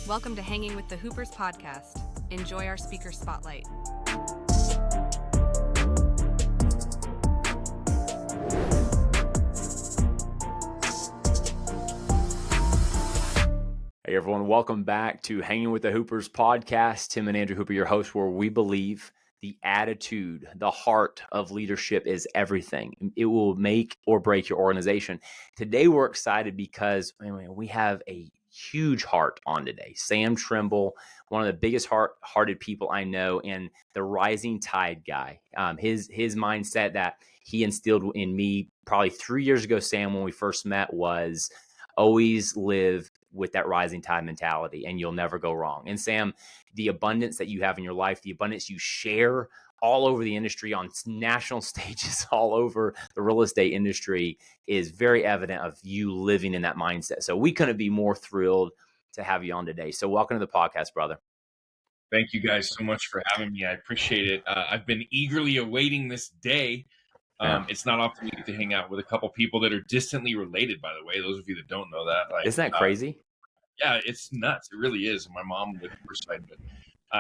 Welcome to Hanging with the Hoopers podcast. Enjoy our speaker spotlight. Hey everyone, welcome back to Hanging with the Hoopers podcast. Tim and Andrew Hooper, your hosts, where we believe the attitude, the heart of leadership is everything. It will make or break your organization. Today we're excited because we have a huge heart on today. Sam Trimble, one of the biggest hearted people I know, and the rising tide guy. His mindset that he instilled in me probably 3 years ago, Sam, when we first met, was always live with that rising tide mentality and you'll never go wrong. And Sam, the abundance that you have in your life, the abundance you share all over the industry on national stages, all over the real estate industry, is very evident of you living in that mindset. So we couldn't be more thrilled to have you on today. So welcome to the podcast, brother. Thank you guys so much for having me. I appreciate it. I've been eagerly awaiting this day. It's not often you get to hang out with a couple people that are distantly related, by the way, those of you that don't know that. Isn't that crazy? Yeah, it's nuts. It really is. My mom would side, but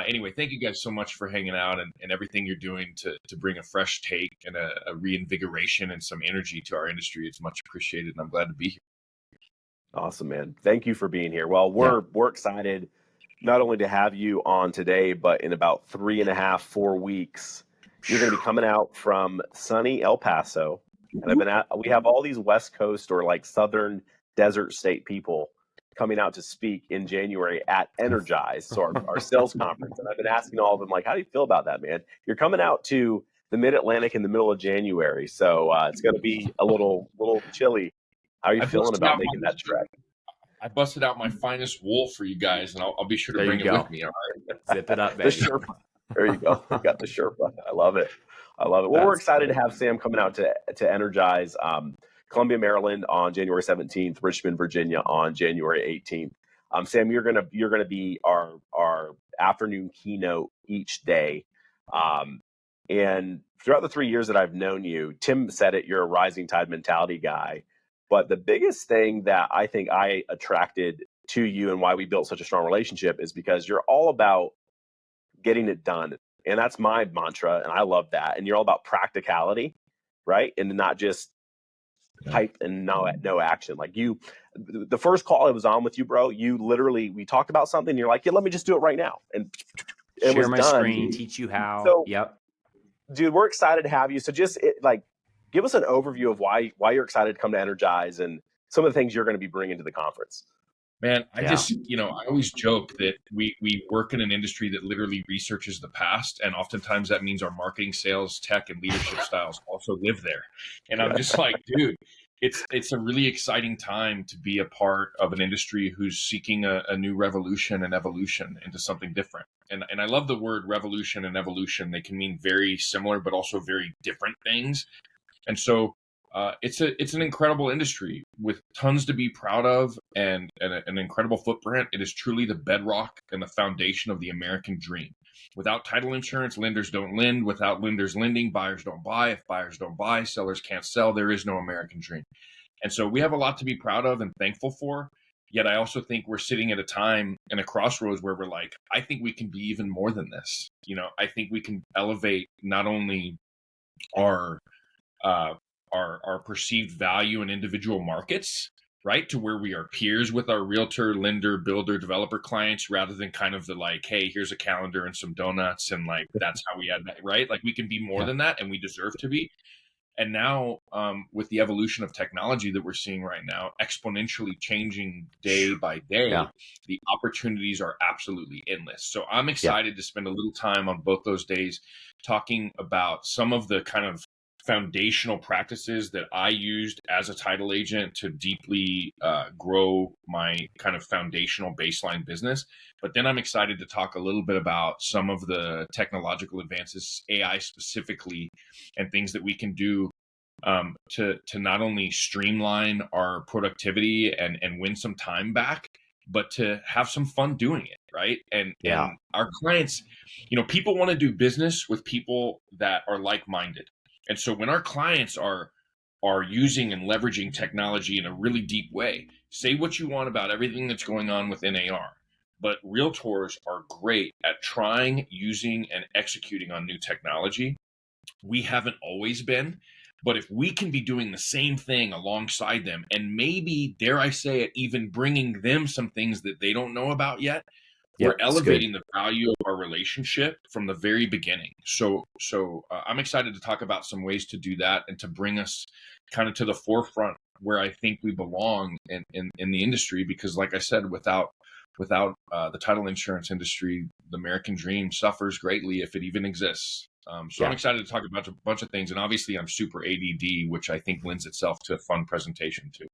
anyway, thank you guys so much for hanging out and everything you're doing to bring a fresh take and a reinvigoration and some energy to our industry. It's much appreciated, and I'm glad to be here. Awesome, man. Thank you for being here. Well, we're excited not only to have you on today, but in about 4 weeks, you're going to be coming out from sunny El Paso. And we have all these West Coast or like Southern desert state people coming out to speak in January at Energize, so our sales conference. And I've been asking all of them, like, how do you feel about that, man? You're coming out to the Mid-Atlantic in the middle of January, so it's going to be a little chilly. How are you feeling about making that trek? I busted out my finest wool for you guys, and I'll be sure to bring it with me. All right, zip it up, baby. The Sherpa. There you go. We got the Sherpa. I love it. Well, we're excited to have Sam coming out to Energize. Columbia, Maryland on January 17th, Richmond, Virginia on January 18th. Sam, you're gonna be our afternoon keynote each day. And throughout the 3 years that I've known you, Tim said it, you're a rising tide mentality guy. But the biggest thing that I think I attracted to you and why we built such a strong relationship is because you're all about getting it done. And that's my mantra, and I love that. And you're all about practicality, right? And not just hype and no action. Like the first call I was on with you, bro, you literally, we talked about something, and you're like, yeah, let me just do it right now. And it share was my done. Screen, teach you how. So, yep. Dude, we're excited to have you. So just give us an overview of why you're excited to come to Energize and some of the things you're going to be bringing to the conference. Man, I always joke that we work in an industry that literally researches the past, and oftentimes that means our marketing, sales, tech, and leadership styles also live there. And I'm just like, dude, it's a really exciting time to be a part of an industry who's seeking a new revolution and evolution into something different. And I love the word revolution and evolution. They can mean very similar, but also very different things. And so it's an incredible industry with tons to be proud of and an incredible footprint. It is truly the bedrock and the foundation of the American dream. Without title insurance, lenders don't lend. Without lenders lending, buyers don't buy. If buyers don't buy, sellers can't sell. There is no American dream. And so we have a lot to be proud of and thankful for. Yet I also think we're sitting at a time and a crossroads where we're like, I think we can be even more than this. I think we can elevate not only our perceived value in individual markets, right, to where we are peers with our realtor, lender, builder, developer clients, rather than kind of the like, hey, here's a calendar and some donuts and like that's how we add that, right? Like we can be more than that, and we deserve to be. And now with the evolution of technology that we're seeing right now, exponentially changing day by day, the opportunities are absolutely endless. So I'm excited to spend a little time on both those days talking about some of the kind of foundational practices that I used as a title agent to deeply grow my kind of foundational baseline business. But then I'm excited to talk a little bit about some of the technological advances, AI specifically, and things that we can do to not only streamline our productivity and win some time back, but to have some fun doing it, right? And our clients, people want to do business with people that are like-minded. And so when our clients are using and leveraging technology in a really deep way, say what you want about everything that's going on with NAR. but realtors are great at trying, using, and executing on new technology. We haven't always been, but if we can be doing the same thing alongside them, and maybe, dare I say it, even bringing them some things that they don't know about yet, we're Yep, that's good. elevating the value of our relationship from the very beginning. So I'm excited to talk about some ways to do that and to bring us kind of to the forefront where I think we belong in the industry. Because like I said, without the title insurance industry, the American dream suffers greatly if it even exists. So I'm excited to talk about a bunch of things. And obviously I'm super ADD, which I think lends itself to a fun presentation too.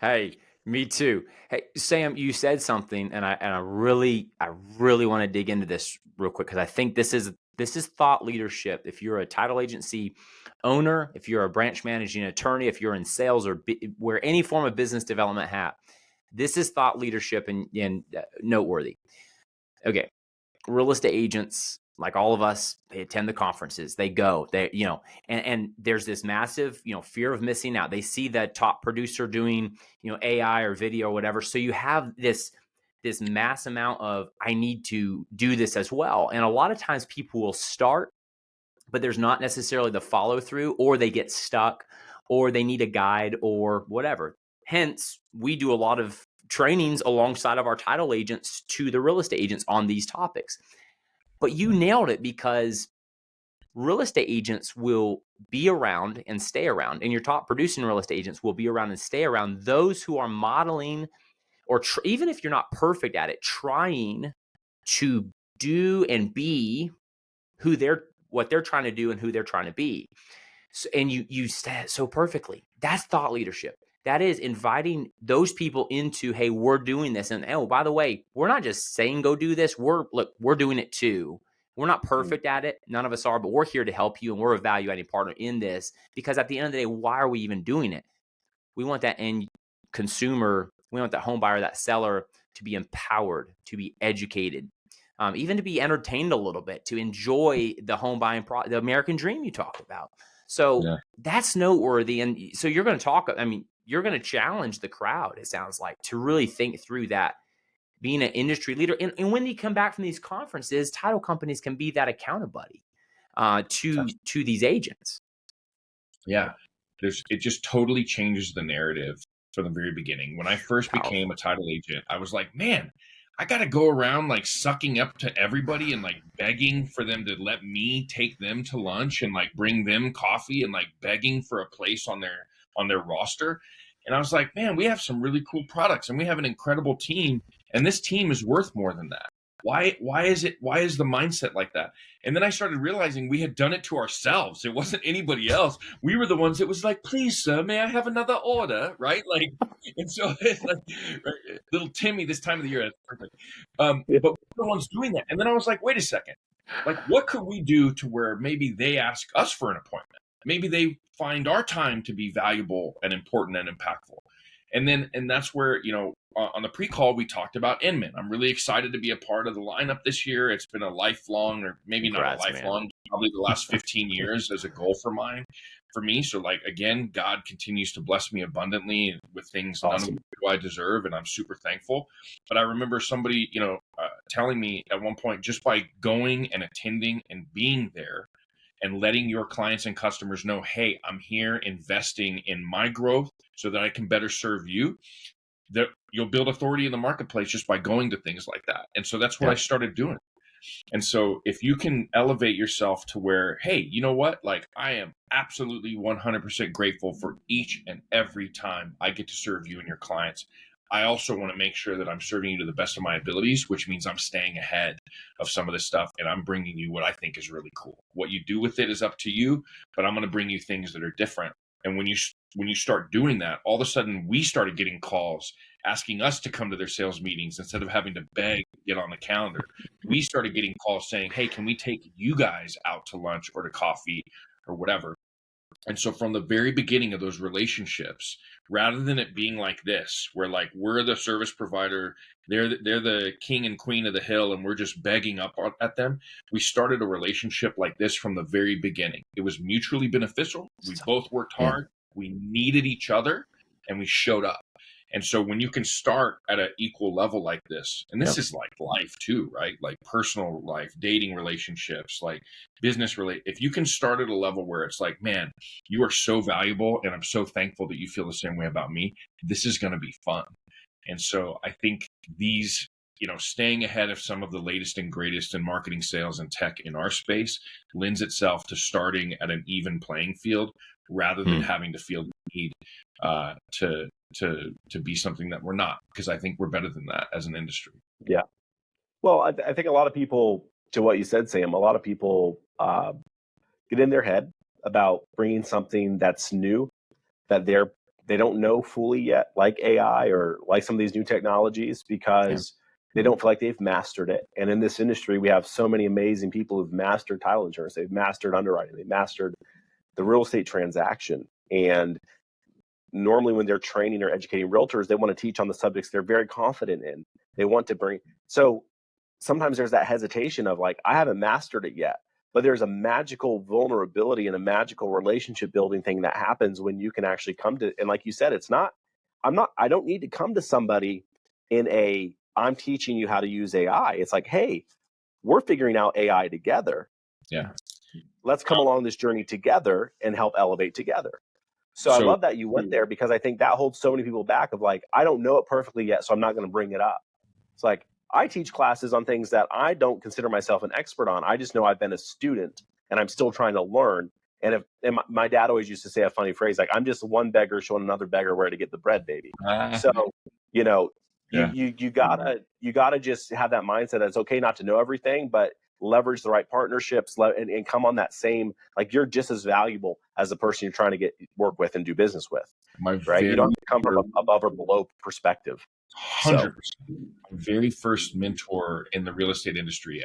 Hey, me too. Hey, Sam, you said something, and I really want to dig into this real quick, because I think this is thought leadership. If you're a title agency owner, if you're a branch managing attorney, if you're in sales or wear any form of business development hat, this is thought leadership and noteworthy. Okay, real estate agents, like all of us, they attend the conferences, they go, and there's this massive, fear of missing out. They see the top producer doing, AI or video or whatever. So you have this mass amount of, I need to do this as well. And a lot of times people will start, but there's not necessarily the follow through, or they get stuck, or they need a guide or whatever. Hence, we do a lot of trainings alongside of our title agents to the real estate agents on these topics. But you nailed it, because real estate agents will be around and stay around, and your top producing real estate agents will be around and stay around those who are modeling, or even if you're not perfect at it, trying to do and be what they're trying to do and who they're trying to be. So, and you said it so perfectly. That's thought leadership. That is inviting those people into, hey, we're doing this. And oh, by the way, we're not just saying go do this. We're doing it too. We're not perfect at it. None of us are, but we're here to help you, and we're a value-adding partner in this, because at the end of the day, why are we even doing it? We want that end consumer, we want that home buyer, that seller, to be empowered, to be educated, even to be entertained a little bit, to enjoy the home buying the American dream you talked about. So that's noteworthy. And so you're going to you're going to challenge the crowd, it sounds like, to really think through that, being an industry leader. And when you come back from these conferences, title companies can be that account buddy to these agents. Yeah. It just totally changes the narrative from the very beginning. When I first became a title agent, I was like, man, I got to go around like sucking up to everybody and like begging for them to let me take them to lunch and like bring them coffee, and like begging for a place on their roster. And I was like, man, we have some really cool products and we have an incredible team, and this team is worth more than that. Why is the mindset like that? And then I started realizing we had done it to ourselves. It wasn't anybody else. We were the ones that was like, please, sir, may I have another order? Right? Like, and so it's like, right, little Timmy this time of the year, that's perfect. But we're the ones doing that. And then I was like, wait a second. Like, what could we do to where maybe they ask us for an appointment? Maybe they find our time to be valuable and important and impactful. And that's where, on the pre-call, we talked about Inman. I'm really excited to be a part of the lineup this year. It's been a lifelong, or maybe not a lifelong, probably the last 15 years as a goal for me. So like, again, God continues to bless me abundantly with things none of which I deserve, and I'm super thankful. But I remember somebody, telling me at one point, just by going and attending and being there and letting your clients and customers know, hey, I'm here investing in my growth so that I can better serve you, that you'll build authority in the marketplace just by going to things like that. And so that's what I started doing. And so if you can elevate yourself to where, hey, you know what? Like, I am absolutely 100% grateful for each and every time I get to serve you and your clients. I also want to make sure that I'm serving you to the best of my abilities, which means I'm staying ahead of some of this stuff, and I'm bringing you what I think is really cool. What you do with it is up to you, but I'm going to bring you things that are different. And when you start doing that, all of a sudden we started getting calls asking us to come to their sales meetings instead of having to beg to get on the calendar. We started getting calls saying, hey, can we take you guys out to lunch or to coffee or whatever? And so from the very beginning of those relationships, rather than it being like this, where like we're the service provider, they're the king and queen of the hill, and we're just begging up at them, we started a relationship like this from the very beginning. It was mutually beneficial. We both worked hard. We needed each other, and we showed up. And so when you can start at an equal level like this, and this is like life too, right? Like personal life, dating relationships, like if you can start at a level where it's like, man, you are so valuable and I'm so thankful that you feel the same way about me, this is going to be fun. And so I think these, staying ahead of some of the latest and greatest in marketing, sales, and tech in our space lends itself to starting at an even playing field rather than having to feel the need to be something that we're not, because I think we're better than that as an industry. Yeah. Well, I think a lot of people, to what you said, Sam, a lot of people get in their head about bringing something that's new that they don't know fully yet, like AI or like some of these new technologies, because they don't feel like they've mastered it. And in this industry, we have so many amazing people who've mastered title insurance. They've mastered underwriting. They've mastered the real estate transaction. And normally when they're training or educating realtors, they want to teach on the subjects they're very confident in. They want to bring, so sometimes there's that hesitation of like, I haven't mastered it yet, but there's a magical vulnerability and a magical relationship building thing that happens when you can actually come to, and like you said, I don't need to come to somebody I'm teaching you how to use AI. It's like, hey, we're figuring out AI together. Yeah. Let's come along this journey together and help elevate together. So I love that you went there, because I think that holds so many people back of like, I don't know it perfectly yet, so I'm not going to bring it up. It's like, I teach classes on things that I don't consider myself an expert on. I just know I've been a student and I'm still trying to learn. And my dad always used to say a funny phrase, like, I'm just one beggar showing another beggar where to get the bread, baby. So, you gotta just have that mindset that it's okay not to know everything, but leverage the right partnerships and come on that same, like, you're just as valuable as the person you're trying to work with and do business with. Right? You don't have to come from above or below perspective. 100%. My very first mentor in the real estate industry.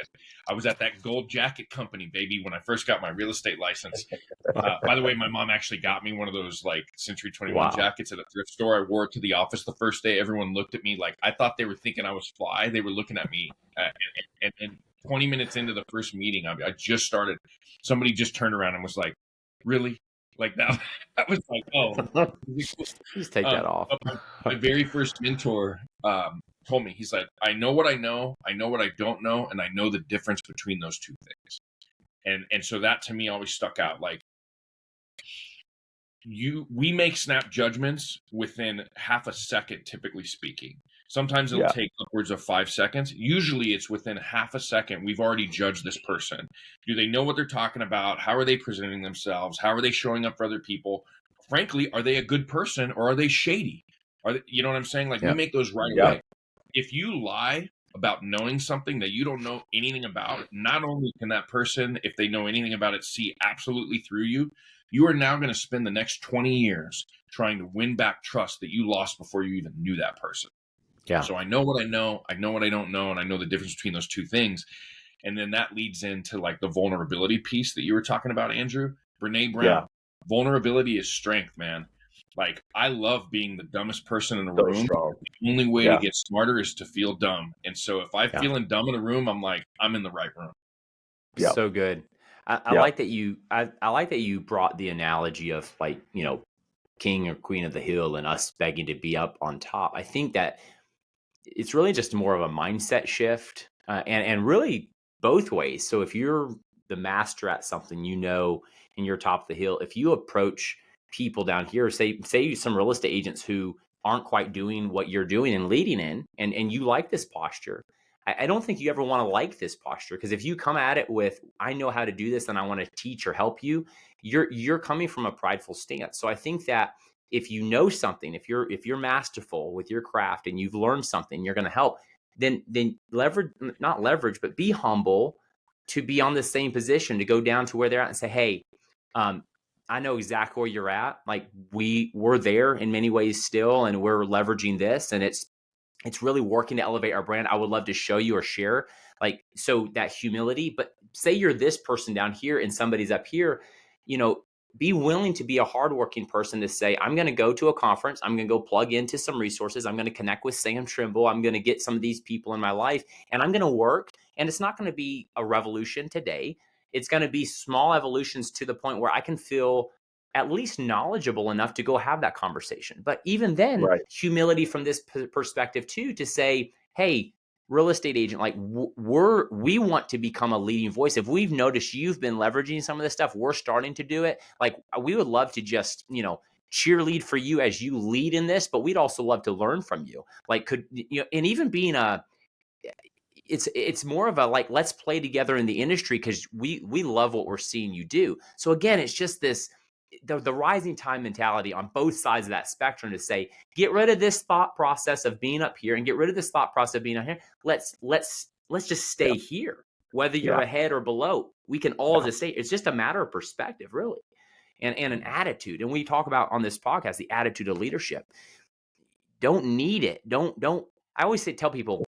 I was at that gold jacket company, baby, when I first got my real estate license. By the way, my mom actually got me one of those like Century 21 jackets at a thrift store. I wore it to the office the first day. Everyone looked at me like I thought they were thinking I was fly. They were looking at me. And 20 minutes into the first meeting, I just started. Somebody just turned around and was like, "Really?" Like that. I was like, "Oh, just take that off." My very first mentor told me, he's like, I know what I know what I don't know, and I know the difference between those two things. And so that to me always stuck out. Like, we make snap judgments within half a second, typically speaking. Sometimes it'll take upwards of 5 seconds. Usually it's within half a second. We've already judged this person. Do they know what they're talking about? How are they presenting themselves? How are they showing up for other people? Frankly, are they a good person or are they shady? You know what I'm saying? Like, we make those right away. If you lie about knowing something that you don't know anything about, not only can that person, if they know anything about it, see absolutely through you, you are now going to spend the next 20 years trying to win back trust that you lost before you even knew that person. Yeah. So I know what I know what I don't know, and I know the difference between those two things. And then that leads into like the vulnerability piece that you were talking about, Andrew. Brene Brown. Yeah. Vulnerability is strength, man. Like, I love being the dumbest person in the room. The only way to get smarter is to feel dumb. And so if I'm feeling dumb in a room, I'm like, I'm in the right room. Yeah. So good. I like that I like that you brought the analogy of, like, king or queen of the hill and us begging to be up on top. I think that it's really just more of a mindset shift, and really both ways. So if you're the master at something, and you're top of the hill, if you approach people down here, say some real estate agents who aren't quite doing what you're doing and leading in, and you like this posture, I don't think you ever want to like this posture, because if you come at it with, I know how to do this and I want to teach or help you, you're coming from a prideful stance. So I think that if you know something, if you're masterful with your craft and you've learned something, you're going to help, then not leverage, but be humble to be on the same position, to go down to where they're at and say, hey, I know exactly where you're at. Like, we're there in many ways still, and we're leveraging this, and it's really working to elevate our brand. I would love to show you or share, like, so that humility. But say you're this person down here and somebody's up here, be willing to be a hardworking person to say, I'm going to go to a conference. I'm going to go plug into some resources. I'm going to connect with Sam Trimble. I'm going to get some of these people in my life, and I'm going to work. And it's not going to be a revolution today. It's going to be small evolutions to the point where I can feel at least knowledgeable enough to go have that conversation. But even then, humility from this perspective too, to say, hey, real estate agent, like we want to become a leading voice. If we've noticed you've been leveraging some of this stuff, we're starting to do it. Like we would love to just, cheerlead for you as you lead in this, but we'd also love to learn from you. Like and even being it's more of a like, let's play together in the industry because we love what we're seeing you do. So again, it's just this, the rising time mentality on both sides of that spectrum to say, get rid of this thought process of being up here and get rid of this thought process of being out here. Let's just stay here, whether you're ahead or below. We can all just stay. It's just a matter of perspective, really, and an attitude. And we talk about on this podcast the attitude of leadership. Don't need it. Don't. I always tell people,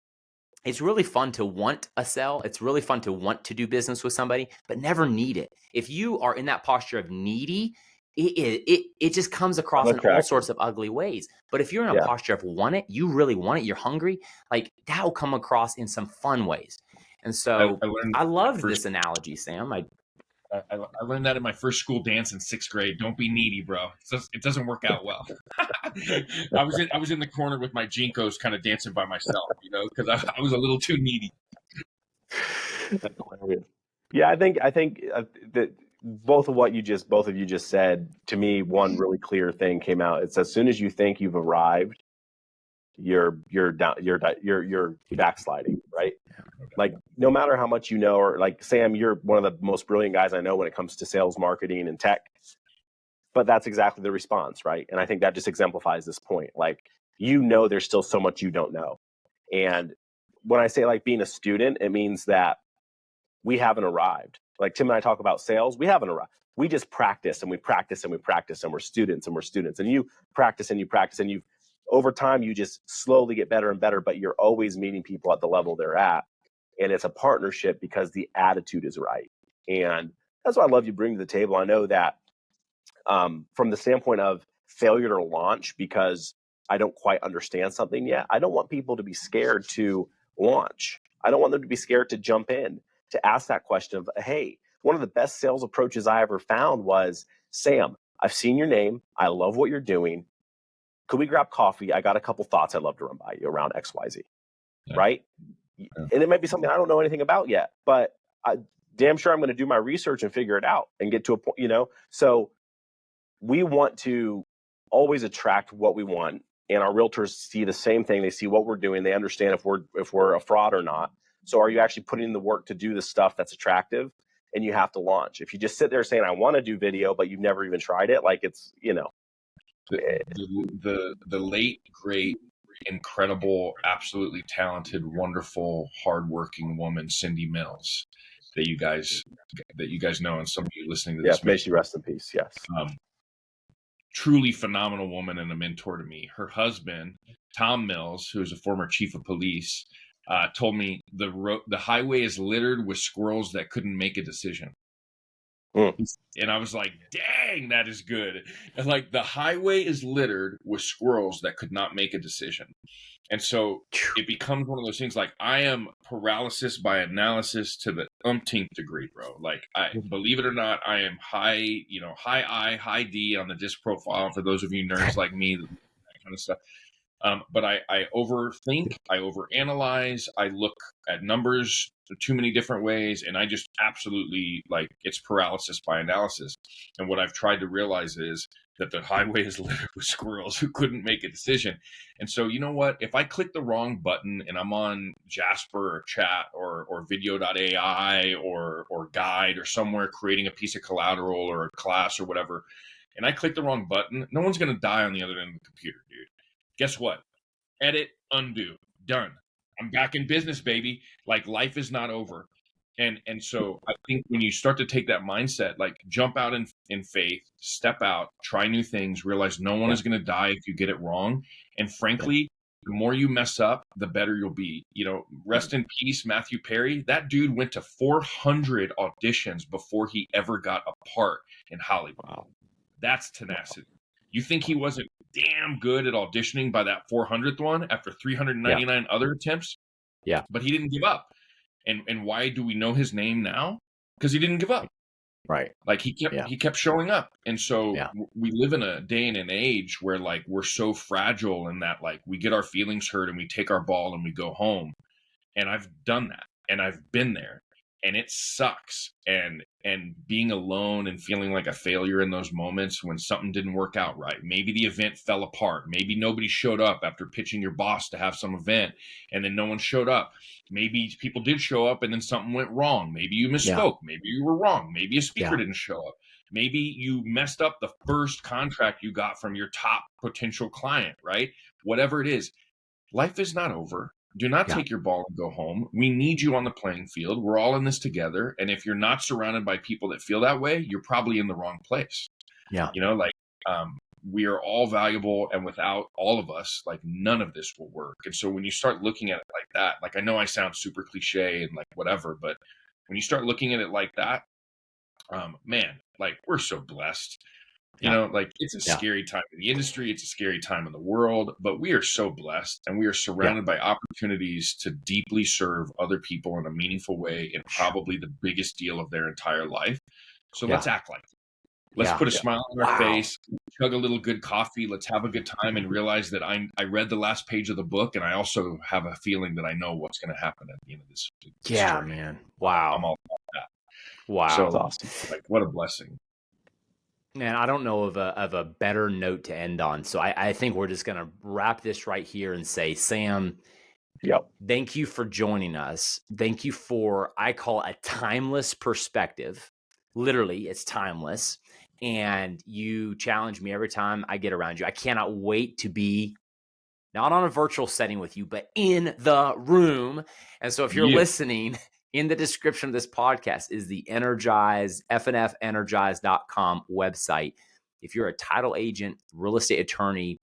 it's really fun to want a sell. It's really fun to want to do business with somebody, but never need it. If you are in that posture of needy, it just comes across in all sorts of ugly ways. But if you're in a posture of want it, you really want it, you're hungry, like that will come across in some fun ways. And so I loved this analogy, Sam. I learned that in my first school dance in 6th grade. Don't be needy, bro. It doesn't work out well. I was in the corner with my Jinkos kind of dancing by myself, because I was a little too needy. That's hilarious. Yeah, I think that both of you just said, to me, one really clear thing came out. It's as soon as you think you've arrived, you're backsliding, right? Like no matter how much or like Sam, you're one of the most brilliant guys I know when it comes to sales, marketing, and tech. But that's exactly the response, right? And I think that just exemplifies this point. Like, there's still so much you don't know. And when I say like being a student, it means that we haven't arrived. Like Tim and I talk about sales, we haven't arrived. We just practice and we practice and we practice and we're students and we're students. And you practice and you practice and over time, you just slowly get better and better, but you're always meeting people at the level they're at. And it's a partnership because the attitude is right. And that's what I love you bring to the table. I know that from the standpoint of failure to launch because I don't quite understand something yet, I don't want people to be scared to launch. I don't want them to be scared to jump in, to ask that question of, hey, one of the best sales approaches I ever found was, Sam, I've seen your name. I love what you're doing. Could we grab coffee? I got a couple thoughts I'd love to run by you around XYZ, right? Yeah. And it might be something I don't know anything about yet, but damn sure I'm going to do my research and figure it out and get to a point, So we want to always attract what we want, and our realtors see the same thing. They see what we're doing. They understand if we're a fraud or not. So are you actually putting in the work to do the stuff that's attractive? And you have to launch. If you just sit there saying, I want to do video, but you've never even tried it, like it's, The late, great, incredible, absolutely talented, wonderful, hardworking woman, Cindy Mills, that you guys know, and some of you listening to this. Yes, may she rest in peace. Yes. Truly phenomenal woman and a mentor to me. Her husband, Tom Mills, who is a former chief of police, told me the highway is littered with squirrels that couldn't make a decision. And I was like, dang, that is good. And like, the highway is littered with squirrels that could not make a decision. And so it becomes one of those things like, I am paralysis by analysis to the umpteenth degree, bro. Like, I believe it or not, I am high I, high D on the disc profile for those of you nerds like me, that kind of stuff. But I overthink, I overanalyze, I look at numbers too many different ways, and I just absolutely, like, it's paralysis by analysis. And what I've tried to realize is that the highway is littered with squirrels who couldn't make a decision. And so, you know what? If I click the wrong button and I'm on Jasper or Chat or video.ai or Guide or somewhere creating a piece of collateral or a class or whatever, and I click the wrong button, no one's going to die on the other end of the computer, dude. Guess what? Edit, undo, done. I'm back in business, baby. Like, life is not over. And so I think when you start to take that mindset, like, jump out in faith, step out, try new things, realize no one is going to die if you get it wrong. And frankly, the more you mess up, the better you'll be. Rest in peace, Matthew Perry. That dude went to 400 auditions before he ever got a part in Hollywood. Wow. That's tenacity. You think he wasn't damn good at auditioning by that 400th one after 399 other attempts? Yeah. But he didn't give up. And why do we know his name now? Because he didn't give up. Right. Like he kept showing up. And so Yeah. we live in a day and an age where like we're so fragile in that like we get our feelings hurt and we take our ball and we go home. And I've done that and I've been there and it sucks. And being alone and feeling like a failure in those moments when something didn't work out right. Maybe the event fell apart. Maybe nobody showed up after pitching your boss to have some event and then no one showed up. Maybe people did show up and then something went wrong. Maybe you misspoke. Maybe you were wrong. Maybe a speaker didn't show up. Maybe you messed up the first contract you got from your top potential client, right? Whatever it is, life is not over. Do not take your ball and go home. We need you on the playing field. We're all in this together. And if you're not surrounded by people that feel that way, you're probably in the wrong place. Yeah. You know, like we are all valuable. And without all of us, like none of this will work. And so when you start looking at it like that, like I know I sound super cliche and like whatever, but when you start looking at it like that, man, like we're so blessed. You know, like it's a scary time in the industry. It's a scary time in the world, but we are so blessed and we are surrounded by opportunities to deeply serve other people in a meaningful way in probably the biggest deal of their entire life. So let's act like it. Let's put a smile on our face, chug a little good coffee. Let's have a good time and realize that I read the last page of the book. And I also have a feeling that I know what's going to happen at the end of this. Journey. Man. Wow. I'm all about that. Wow. So That's awesome. like, what a blessing. Man, I don't know of a better note to end on. So I think we're just going to wrap this right here and say, Sam, thank you for joining us. Thank you for, I call it a timeless perspective. Literally, it's timeless. And you challenge me every time I get around you. I cannot wait to be not on a virtual setting with you, but in the room. And so if you're listening, in the description of this podcast is the Energize, fnfenergize.com website. If you're a title agent, real estate attorney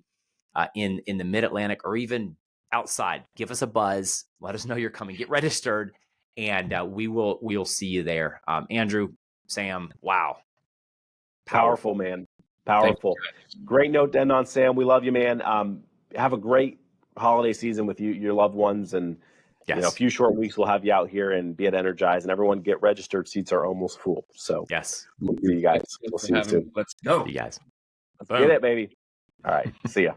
in the Mid-Atlantic or even outside, give us a buzz. Let us know you're coming. Get registered, and we'll see you there. Andrew, Sam, wow. Powerful, man. Powerful. Great note to end on, Sam. We love you, man. Have a great holiday season with your loved ones, and you know, a few short weeks we'll have you out here and be at Energize, and everyone get registered. Seats are almost full. So we'll see you guys. We'll see you soon. Let's go. See you guys. Let's get it, baby. All right. See ya.